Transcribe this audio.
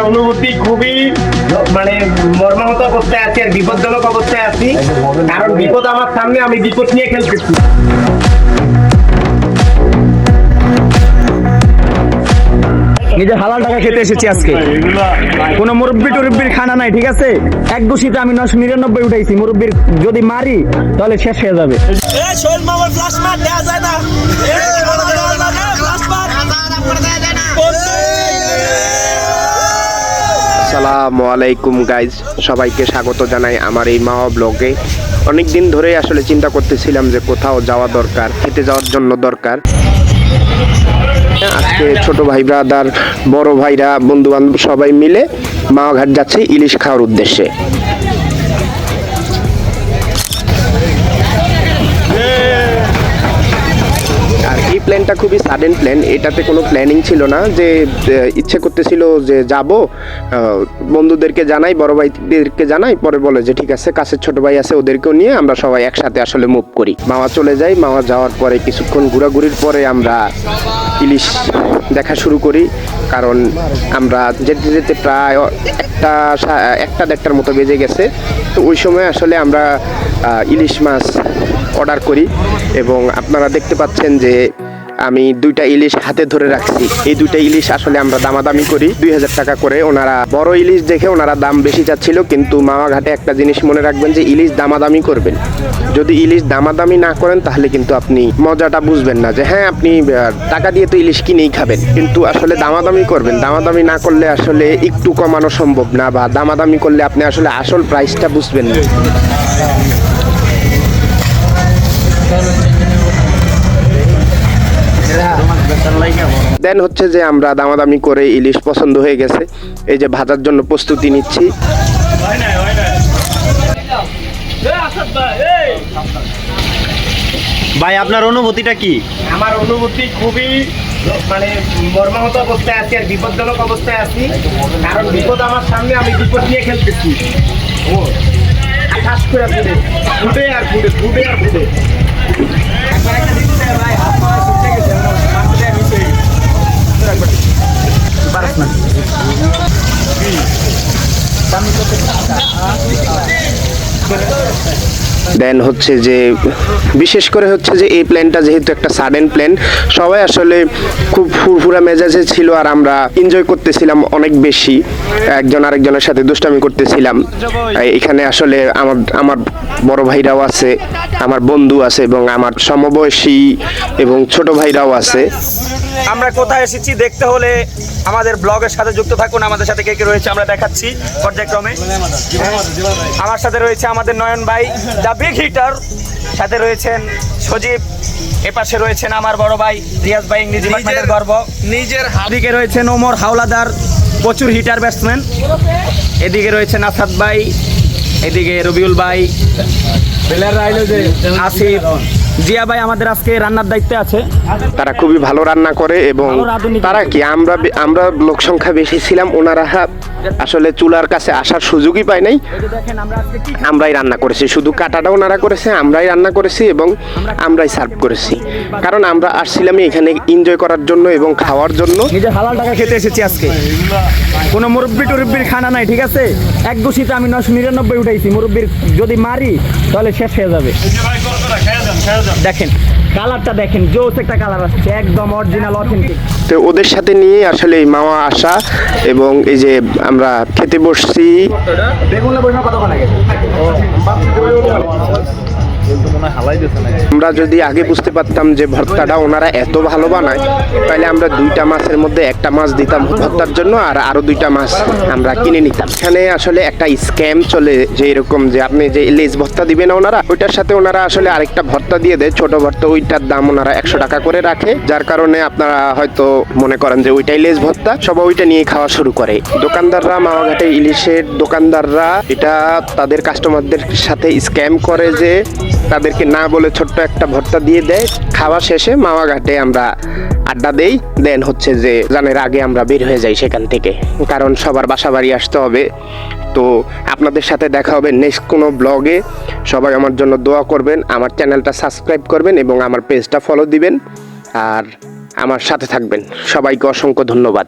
অনুভূতি খুবই মানে মর্মাহত অবস্থায় আছি আর বিপজ্জনক অবস্থায় আছি, কারণ বিপদ আমার সামনে, আমি বিপদ নিয়ে খেলতেছি। নিজের হালাল টাকা খেতে এসেছি আজকে, কোনো মুরব্বি টুরব্বির খানা নাই, ঠিক আছে? এক দোষীতে আমি 999 উঠাইছি, মুরব্বির যদি মারি তাহলে শেষ হয়ে যাবে। আসসালামু আলাইকুম গাইজ, সবাইকে স্বাগত জানাই আমার এই মাওয়া ব্লগে। অনেক দিন ধরে আসলে চিন্তা করতেছিলাম যে কোথাও যাওয়া দরকার, খেতে যাওয়ার জন্য দরকার। আজকে ছোট ভাই ব্রাদার, বড় ভাইরা, বন্ধু বান্ধব সবাই মিলে মাওয়াঘাট যাচ্ছে ইলিশ খাওয়ার উদ্দেশ্যে। আর এই প্ল্যানটা খুবই সাডেন প্ল্যান, এটাতে কোনো প্ল্যানিং ছিল না যে ইচ্ছে করতেছিল যে যাব, বন্ধুদেরকে জানাই, বড় ভাইদেরকে জানাই, পরে বলে যে ঠিক আছে, কাছের ছোট ভাই আছে ওদেরকেও নিয়ে আমরা সবাই একসাথে আসলে মুভ করি। মাওয়া চলে যাই, মাওয়া যাওয়ার পরে কিছুক্ষণ ঘোরাঘুরির পরে আমরা ইলিশ দেখা শুরু করি, কারণ আমরা যেতে যেতে প্রায় একটা দেড়টার মতো বেজে গেছে। তো ওই সময় আসলে আমরা ইলিশ মাছ অর্ডার করি এবং আপনারা দেখতে পাচ্ছেন যে আমি 2টা ইলিশ হাতে ধরে রাখছি। এই 2টা ইলিশ আসলে আমরা দামাদামি করি 2000 টাকা করে। ওনারা বড় ইলিশ দেখে ওনারা দাম বেশি চাচ্ছিল, কিন্তু মাওয়াঘাটে একটা জিনিস মনে রাখবেন যে ইলিশ দামাদামি করবেন। যদি ইলিশ দামাদামি না করেন তাহলে কিন্তু আপনি মজাটা বুঝবেন না, যে হ্যাঁ আপনি টাকা দিয়ে তো ইলিশ কিনেই খাবেন, কিন্তু আসলে দামাদামি করবেন। দামাদামি না করলে আসলে একটু কমানো সম্ভব না, বা দামাদামি করলে আপনি আসলে আসল প্রাইসটা বুঝবেন না। দেন হচ্ছে যে আমরা দামাদামি করে ইলিশ পছন্দ হয়ে গেছে, এই যে ভাজার জন্য প্রস্তুতি নিচ্ছি। ভাই আপনার অনুভূতিটা কি? আমার অনুভূতি খুবই মানে মর্মাহত অবস্থায় আছি আর বিপজ্জনক অবস্থায় আছি, কারণ বিপদ আমার সামনে, আমি বিপদ নিয়ে খেলতেছি। আকাশ করে ফুটে আর ফুটে, ফুটে আর ফুটে। দেন হচ্ছে যে বিশেষ করে হচ্ছে যে এই প্ল্যানটা যেহেতু একটা সাডেন প্ল্যান, সবাই আসলে খুব ফুরফুরা মেজাজে ছিল আর আমরা এনজয় করতেছিলাম অনেক বেশি, একজন আরেকজনের সাথে দুষ্টামি করতেছিলাম। এখানে আসলে আমার বড় ভাইরাও আছে, আমার বন্ধু আছে এবং আমার সমবয়সী এবং ছোট ভাইরাও আছে। আমরা কোথায় এসেছি দেখতে হলে আমাদের ব্লগের সাথে যুক্ত থাকুন। আমাদের সাথে কে কে রয়েছে আমরা দেখাচ্ছি পর্যায়ক্রমে। আমার সাথে রয়েছে আমাদের নয়ন ভাই, দ্য বিগ হিটার, সাথে রয়েছেন সজীব, এপাশে রয়েছেন আমার বড় ভাই রিয়াজ ভাই, ইংরেজি ডিপার্টমেন্টের গর্ব, নিজের দিকে রয়েছেন ওমর হাওলাদার, প্রচুর হিটার ব্যাটসম্যান, এদিকে রয়েছে আসাদ ভাই, এদিকে রবিউল ভাই, আসিফ, জিয়া ভাই আমাদের আজকে রান্নার দায়িত্বে আছে। তারা খুবই ভালো রান্না করে এবং তারা কি আমরা লোক সংখ্যা বেশি ছিলাম, ওনারা আসলে চুলার কাছে আসার সুযোগই পায় নাই। আমরাই রান্না করেছি, শুধু কাটাটা ওনারা করেছে, আমরাই রান্না করেছি এবং আমরাই সার্ভ করেছি, কারণ আমরা আসছিলাম এখানে এনজয় করার জন্য এবং খাওয়ার জন্য। নিজের হালাল টাকা খেতে এসেছি আজকে, কোনো মুরব্বি টুরব্বির খানা নাই, ঠিক আছে? এক দোষীতে আমি 999 উঠাইছি, মুরব্বির যদি মারি তাহলে শেষ হয়ে যাবে। দেখেন কালারটা, দেখেন জোস একটা কালার আসছে, একদম অরিজিনাল অথেন্টিক। তো ওদের সাথে নিয়ে আসলে এই মাওয়া আসা এবং এই যে আমরা খেতে বসছি। আমরা যদি আগে বুঝতে পারতাম যে ভর্তাটা ওনারা এত ভালো বানায়, তাহলে আমরা 2টা মাছের মধ্যে একটা মাছ দিতাম ভর্তার জন্য, আর আরো 2টা মাছ আমরা কিনে নিতাম। এখানে আসলে একটা স্ক্যাম চলে, যে এরকম যে আপনি যে লেজ ভর্তা দিবেন ওনারা, ওইটার সাথে ওনারা আসলে আরেকটা ভর্তা দিয়ে দেয়, ছোট ভর্তা, ওইটার দাম ওনারা 100 টাকা করে রাখে, যার কারণে আপনারা হয়তো মনে করেন যে ওইটাই লেজ ভর্তা, সবাই ওইটা নিয়ে খাওয়া শুরু করে। দোকানদাররা, মাওয়াঘাটে ইলিশের দোকানদাররা এটা তাদের কাস্টমারদের সাথে স্ক্যাম করে, যে তাদেরকে না বলে ছোট্ট একটা ভর্তা দিয়ে দেয়। খাওয়া শেষে মাওয়াঘাটে আমরা আড্ডা দেই, দেন হচ্ছে যে জানের আগে আমরা বের হয়ে যাই সেখান থেকে, কারণ সবার বাসা বাড়ি আসতে হবে। তো আপনাদের সাথে দেখা হবে নেক্সট কোনো ব্লগে। সবাই আমার জন্য দোয়া করবেন, আমার চ্যানেলটা সাবস্ক্রাইব করবেন এবং আমার পেজটা ফলো দিবেন আর আমার সাথে থাকবেন। সবাইকে অসংখ্য ধন্যবাদ।